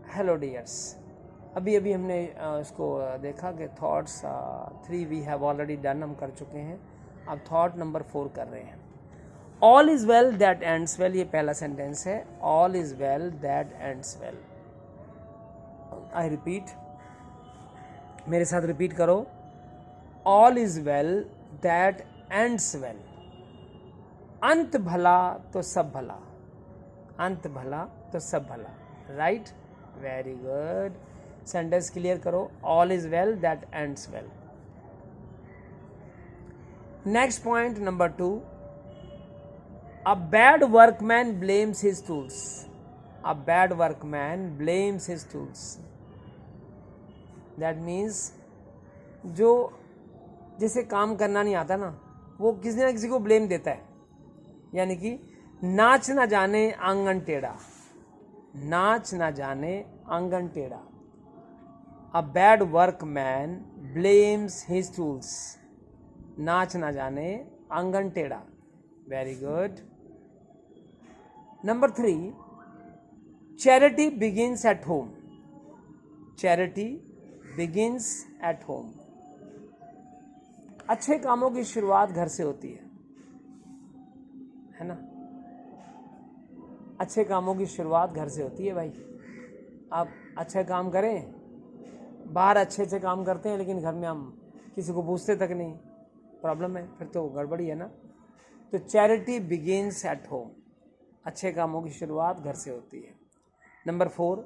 Hello dears, अभी अभी हमने इसको देखा कि thoughts 3 we have already done, हम कर चुके हैं। अब थॉट नंबर 4 कर रहे हैं। All is well that ends well, ये पहला सेंटेंस है। All is well that ends well. I repeat, मेरे साथ रिपीट करो। All is well that ends well. अंत भला तो सब भला, अंत भला तो सब भला। Right, very good. Sentence clear करो। All is well that ends well. Next point number 2, a bad workman blames his tools. A bad workman blames his tools. That means जो जिसे काम करना नहीं आता ना, वो किसी ना किसी को ब्लेम देता है। यानी कि नाच ना जाने आंगन टेढ़ा, नाच ना जाने आंगन टेढ़ा। अ bad workman blames his tools. नाच ना जाने आंगन टेढ़ा। Very good. Number 3, charity begins at home. Charity begins at home. अच्छे कामों की शुरुआत घर से होती है ना। अच्छे कामों की शुरुआत घर से होती है भाई। आप अच्छा काम करें, बाहर अच्छे अच्छे काम करते हैं लेकिन घर में हम किसी को पूछते तक नहीं, प्रॉब्लम है, फिर तो गड़बड़ी है ना। तो चैरिटी बिगिंस एट होम। अच्छे कामों की शुरुआत घर से होती है। Number 4,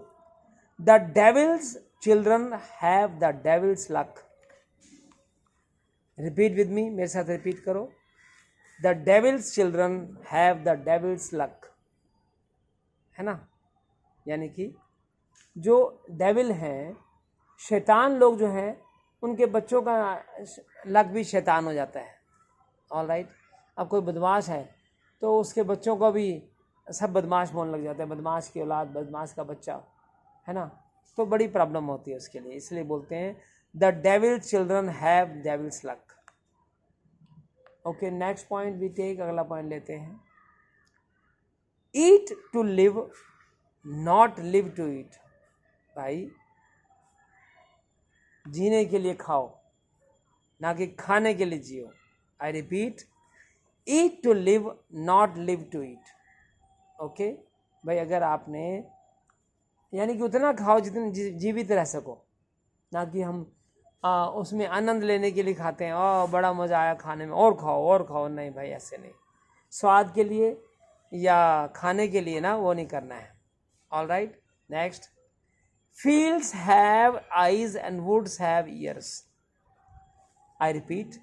the devil's children have the devil's luck. Repeat with me, मेरे साथ रिपीट करो। The devil's children have the devil's luck. है ना, यानी कि जो डेविल हैं, शैतान लोग जो हैं, उनके बच्चों का लक भी शैतान हो जाता है। All right. अब कोई बदमाश है तो उसके बच्चों को भी सब बदमाश बोलने लग जाते हैं। बदमाश की औलाद, बदमाश का बच्चा, है ना। तो बड़ी प्रॉब्लम होती है उसके लिए, इसलिए बोलते हैं the devil children have devil's luck. Okay, next point we take, अगला पॉइंट लेते हैं। Eat to live, not live to eat. भाई, जीने के लिए खाओ, ना कि खाने के लिए जियो। I repeat, eat to live, not live to eat. Okay भाई, अगर आपने यानी कि उतना खाओ जितने जीवित रह सको, ना कि हम उसमें आनंद लेने के लिए खाते हैं। बड़ा मज़ा आया खाने में, और खाओ और खाओ। नहीं भाई, ऐसे नहीं। स्वाद के लिए या खाने के लिए ना, वो नहीं करना है। All right, next. Fields have eyes and woods have ears. I repeat,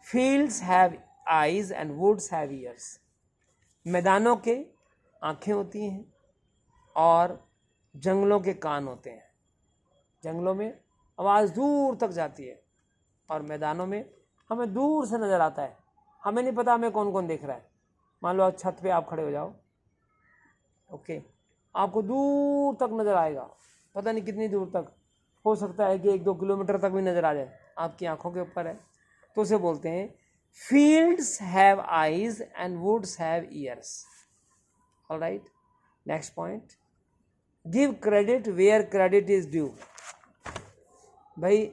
fields have eyes and woods have ears. मैदानों के आँखें होती हैं और जंगलों के कान होते हैं। जंगलों में आवाज़ दूर तक जाती है और मैदानों में हमें दूर से नज़र आता है। हमें नहीं पता हमें कौन कौन देख रहा है। मान लो छत पे आप खड़े हो जाओ, ओके, आपको दूर तक नज़र आएगा, पता नहीं कितनी दूर तक, हो सकता है कि 1-2 किलोमीटर तक भी नज़र आ जाए, आपकी आंखों के ऊपर है। तो उसे बोलते हैं fields have eyes and woods have ears. All right, next point, give credit where credit is due. भाई,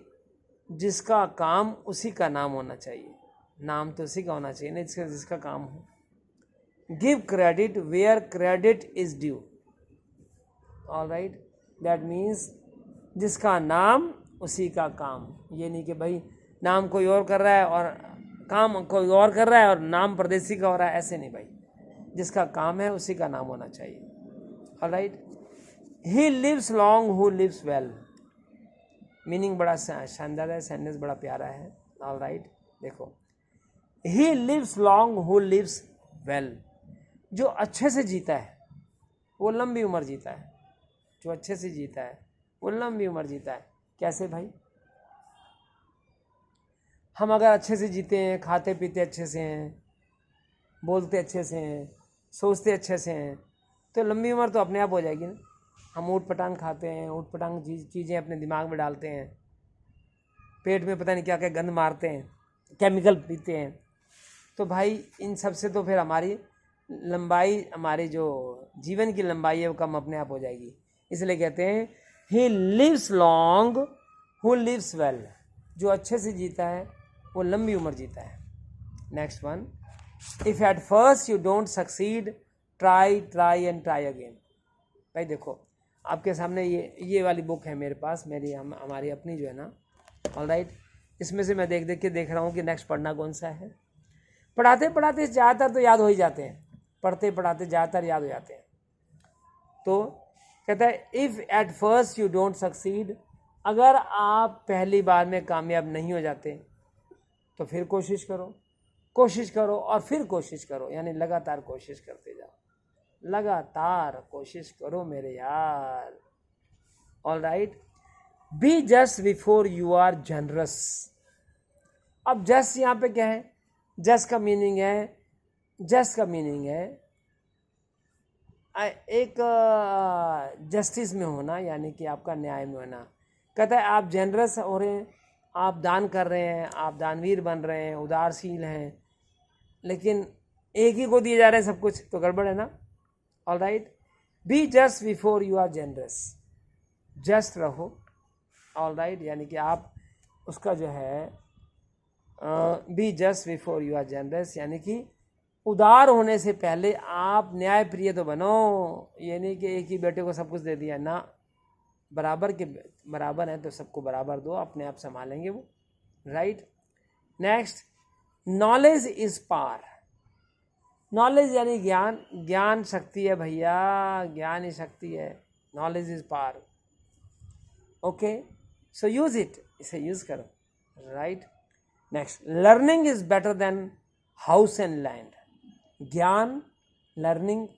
जिसका काम उसी का नाम होना चाहिए। नाम तो उसी का होना चाहिए ना जिसका काम हो। Give credit where credit is due. All right, that means जिसका नाम उसी का काम। ये नहीं कि भाई नाम कोई और कर रहा है और काम कोई और कर रहा है और नाम परदेसी का हो रहा है, ऐसे नहीं भाई। जिसका काम है उसी का नाम होना चाहिए। All right, he lives long who lives well. Meaning बड़ा शानदार है, सेंटेंस बड़ा प्यारा है। ऑल राइट, देखो, he lives long who lives well. जो अच्छे से जीता है वो लंबी उम्र जीता है। जो अच्छे से जीता है वो लंबी उम्र जीता है। कैसे भाई? हम अगर अच्छे से जीते हैं, खाते पीते अच्छे से हैं, बोलते अच्छे से हैं, सोचते अच्छे से हैं, तो लंबी उम्र तो अपने आप हो जाएगी ना। हम ऊट पटांग खाते हैं, ऊट पटांग चीज़ें अपने दिमाग में डालते हैं, पेट में पता नहीं क्या क्या गंद मारते हैं, केमिकल पीते हैं, तो भाई इन सब से तो फिर हमारी लंबाई, हमारी जो जीवन की लंबाई है वो कम अपने आप हो जाएगी। इसलिए कहते हैं he lives long who lives well, जो अच्छे से जीता है वो लंबी उम्र जीता है। Next one, if at first you don't succeed try try and try again. भाई देखो आपके सामने ये वाली बुक है मेरे पास, हमारी अपनी जो है ना, ऑलराइट। इसमें से मैं देख रहा हूँ कि नेक्स्ट पढ़ना कौन सा है। पढ़ाते पढ़ाते ज़्यादातर तो याद हो ही जाते हैं, पढ़ते पढ़ाते ज़्यादातर याद हो जाते हैं। तो कहता है if at first you don't succeed, अगर आप पहली बार में कामयाब नहीं हो जाते तो फिर कोशिश करो और फिर कोशिश करो, यानी लगातार कोशिश करते जाओ, लगातार कोशिश करो मेरे यार। All right, be just before you are generous. अब जस्ट यहाँ पे क्या है? जस्ट का मीनिंग है एक जस्टिस में होना, यानी कि आपका न्याय में होना। कहता है आप जनरस हो रहे हैं, आप दान कर रहे हैं, आप दानवीर बन रहे हैं, उदारशील हैं, लेकिन एक ही को दिए जा रहे हैं सब कुछ, तो गड़बड़ है ना। All right, be just before you are generous, just रहो। ऑलराइट, यानी कि आप उसका जो है be just before you are generous, यानी कि उदार होने से पहले आप न्याय प्रिय तो बनो। ये नहीं कि एक ही बेटे को सब कुछ दे दिया ना, बराबर है तो सबको बराबर दो, अपने आप संभालेंगे वो। Right, next, knowledge is power. Knowledge यानी ज्ञान शक्ति है भैया, ज्ञान ही शक्ति है। Knowledge is power. Okay, so use it, इसे यूज करो। Right, next, learning is better than house and land. ज्ञान, लर्निंग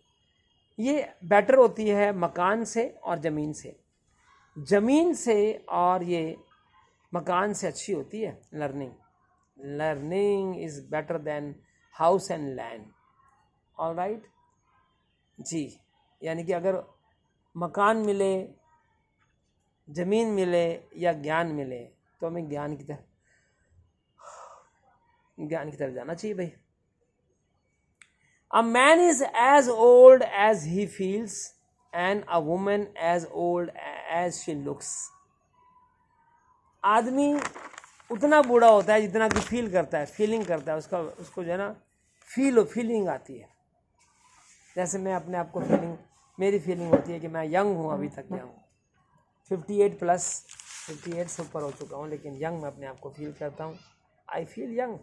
ये बेटर होती है मकान से और ज़मीन से। ज़मीन से और ये मकान से अच्छी होती है learning is better than house and land. Alright जी, यानी कि अगर मकान मिले, ज़मीन मिले या ज्ञान मिले तो हमें ज्ञान की तरफ जाना चाहिए भाई। A man is as old as he feels and a woman as old as she looks. आदमी उतना बूढ़ा होता है जितना कि फील करता है, फीलिंग करता है, उसको जो है ना फीलिंग आती है। जैसे मैं अपने आप को मेरी फीलिंग होती है कि मैं यंग हूँ, अभी तक यंग हूँ, 58 से ऊपर हो चुका हूँ, लेकिन यंग मैं अपने आप को फील करता हूँ, आई फील यंग।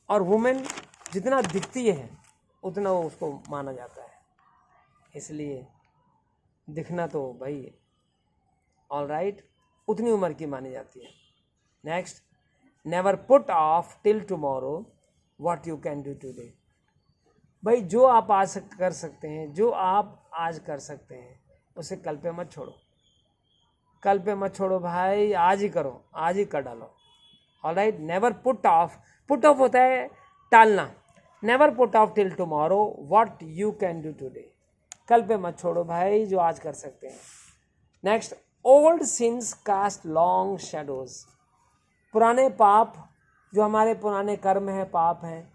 और वुमेन जितना दिखती है उतना वो उसको माना जाता है, इसलिए दिखना तो भाई ऑलराइट उतनी उम्र की मानी जाती है। Next, never put off till tomorrow what you can do today. भाई जो आप आज कर सकते हैं, जो आप आज कर सकते हैं उसे कल पे मत छोड़ो भाई, आज ही करो, आज ही कर डालो। ऑलराइट, नेवर पुट ऑफ होता है टालना। Never put off till tomorrow what you can do today, कल पे मत छोड़ो भाई जो आज कर सकते हैं। Next, old sins cast long shadows. पुराने पाप, जो हमारे पुराने कर्म हैं, पाप हैं,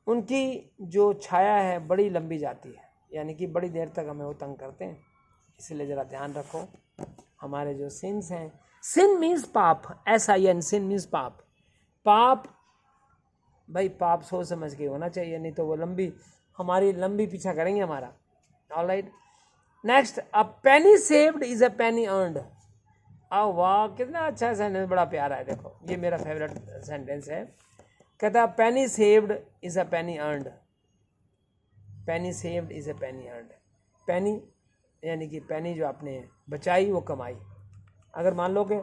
उनकी जो छाया है बड़ी लंबी जाती है, यानी कि बड़ी देर तक हमें वो तंग करते हैं। इसलिए ज़रा ध्यान रखो, हमारे जो सिंस हैं, सिन मीन्स पाप, SIN, सिन मीन्स पाप। भाई पाप सोच समझ के होना चाहिए, नहीं तो वो हमारी लंबी पीछा करेंगे हमारा। Alright, next, a penny saved is a penny earned. वाह, कितना अच्छा सेंटेंस, बड़ा प्यारा है। देखो ये मेरा फेवरेट सेंटेंस है। कहता है penny saved is a penny earned, penny saved is a penny earned. Penny यानी कि पेनी जो आपने बचाई वो कमाई। अगर मान लो कि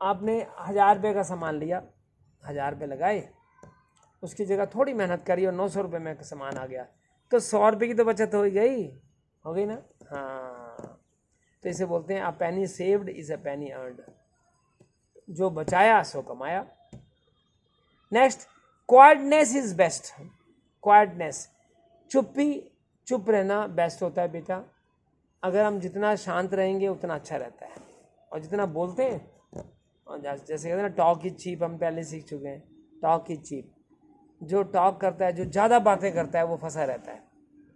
आपने 1000 रुपये का सामान लिया, 1000 रुपये लगाए, उसकी जगह थोड़ी मेहनत करी और 900 रुपये में सामान आ गया, तो 100 रुपये की तो बचत हो गई ना। हाँ, तो इसे बोलते हैं a penny saved is a penny earned, जो बचाया सो कमाया। Next, quietness is best. Quietness, चुप रहना बेस्ट होता है बेटा। अगर हम जितना शांत रहेंगे उतना अच्छा रहता है, और जितना बोलते हैं, और जैसे कहते हैं ना टॉक इज चीप, हम पहले सीख चुके हैं, टॉक इज चीप। जो टॉक करता है, जो ज़्यादा बातें करता है, वो फंसा रहता है,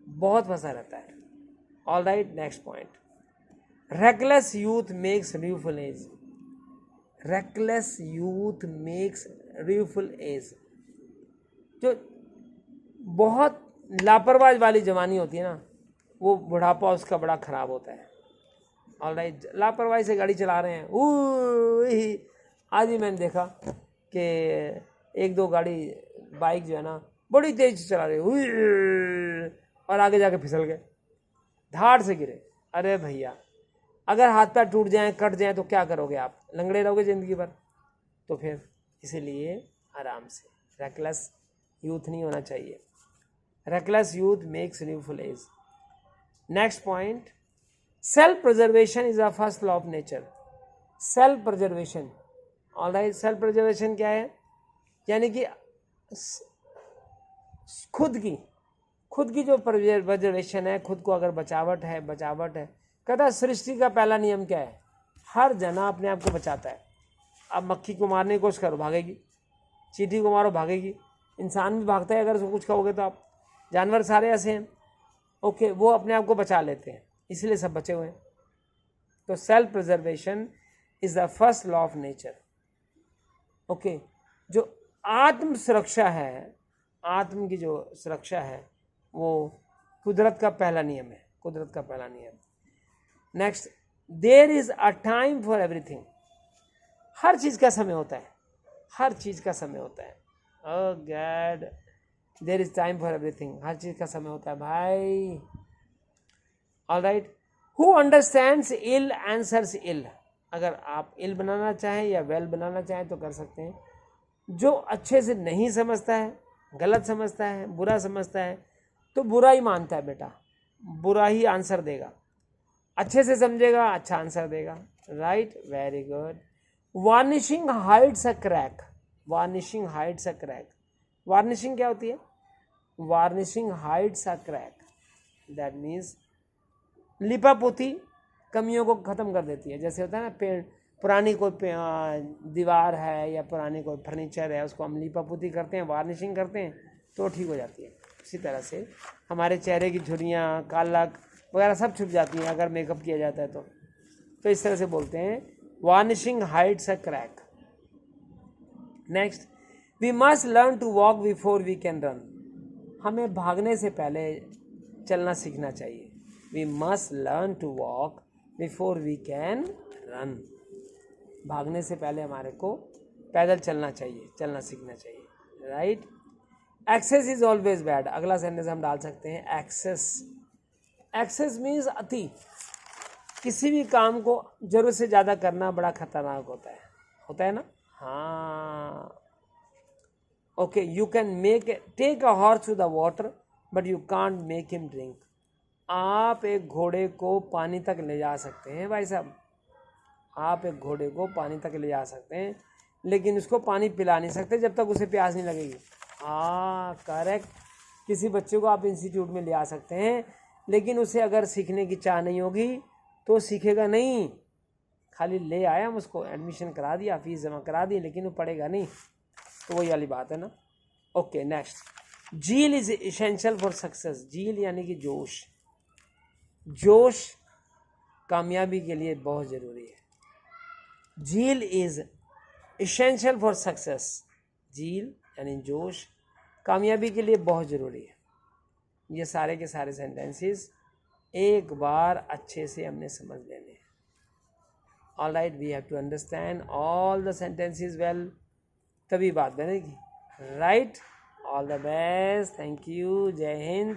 बहुत फंसा रहता है। Alright, next point, reckless youth makes rueful age. reckless youth makes rueful age. जो बहुत लापरवाही वाली जवानी होती है ना, वो बुढ़ापा उसका बड़ा खराब होता है. ऑलराइट, लापरवाही से गाड़ी चला रहे हैं. आज ही मैंने देखा कि एक दो गाड़ी बाइक जो है ना बड़ी तेज से चला रहे और आगे जाके फिसल गए, धाड़ से गिरे. अरे भैया, अगर हाथ पैर टूट जाएं, कट जाएं तो क्या करोगे आप? लंगड़े रहोगे ज़िंदगी भर. तो फिर इसीलिए आराम से, रेकलेस यूथ नहीं होना चाहिए. Reckless youth makes rueful age. Next point, self preservation is a first law of nature. Self preservation, alright. Self preservation क्या है? यानी कि खुद की जो प्रिजर्वेशन है, खुद को अगर बचावट है. कहता है सृष्टि का पहला नियम क्या है? हर जना अपने आप को बचाता है. अब मक्खी को मारने की कोशिश करो, भागेगी. चींटी को मारो, भागेगी. इंसान भी भागता है अगर उसको कुछ कहोगे तो आप. जानवर सारे ऐसे हैं, ओके, वो अपने आप को बचा लेते हैं, इसलिए सब बचे हुए हैं. तो self preservation is the first law of nature. Okay, जो आत्म सुरक्षा है, आत्म की जो सुरक्षा है, वो कुदरत का पहला नियम है. कुदरत का पहला नियम. Next, there is a time for everything. हर चीज़ का समय होता है. हर चीज़ का समय होता है. Oh god, there is time for everything. हर चीज़ का समय होता है भाई. Alright. Who understands ill answers ill. अगर आप इल बनाना चाहें या वेल बनाना चाहें तो कर सकते हैं. जो अच्छे से नहीं समझता है, गलत समझता है, बुरा समझता है, तो बुरा ही मानता है बेटा, बुरा ही आंसर देगा. अच्छे से समझेगा, अच्छा आंसर देगा. Right, very good. Varnishing hides a crack. Varnishing hides a crack. Varnishing क्या होती है? Varnishing hides a crack. That means लिपा पोती कमियों को ख़त्म कर देती है. जैसे होता है ना, पुरानी कोई दीवार है या पुरानी कोई फर्नीचर है, उसको हम लिपा पोती करते हैं, वार्निशिंग करते हैं तो ठीक हो जाती है. उसी तरह से हमारे चेहरे की झुर्रियाँ, कालक वगैरह सब छुप जाती हैं अगर मेकअप किया जाता है तो इस तरह से बोलते हैं, varnishing hides a crack. Next, we must learn to walk before we can run. हमें भागने से पहले चलना सीखना चाहिए. We must learn to walk before we can run. भागने से पहले हमारे को पैदल चलना चाहिए, चलना सीखना चाहिए. Right. Excess is always bad. अगला सेंटेंस हम डाल सकते हैं, एक्सेस. एक्सेस मीन्स अति. किसी भी काम को जरूरत से ज़्यादा करना बड़ा खतरनाक होता है ना. हाँ, okay. You can take a horse to the water but you can't make him drink. आप एक घोड़े को पानी तक ले जा सकते हैं भाई साहब. आप एक घोड़े को पानी तक ले जा सकते हैं, लेकिन उसको पानी पिला नहीं सकते जब तक उसे प्यास नहीं लगेगी. हाँ, करेक्ट. किसी बच्चे को आप इंस्टीट्यूट में ले आ सकते हैं, लेकिन उसे अगर सीखने की चाह नहीं होगी तो सीखेगा नहीं. खाली ले आया, हम उसको एडमिशन करा दिया, फीस जमा करा दी, लेकिन वो पढ़ेगा नहीं. तो वही वाली बात है ना. Okay, next, zeal is essential for success. Zeal यानी कि जोश. जोश कामयाबी के लिए बहुत ज़रूरी है. जील is essential for success. Zeal यानी जोश कामयाबी के लिए बहुत ज़रूरी है. ये सारे के सारे सेंटेंसेस एक बार अच्छे से हमने समझ लेने हैं. Alright, we have to understand all the sentences well, तभी बात बनेगी. Right. All the best. Thank you. जय हिंद.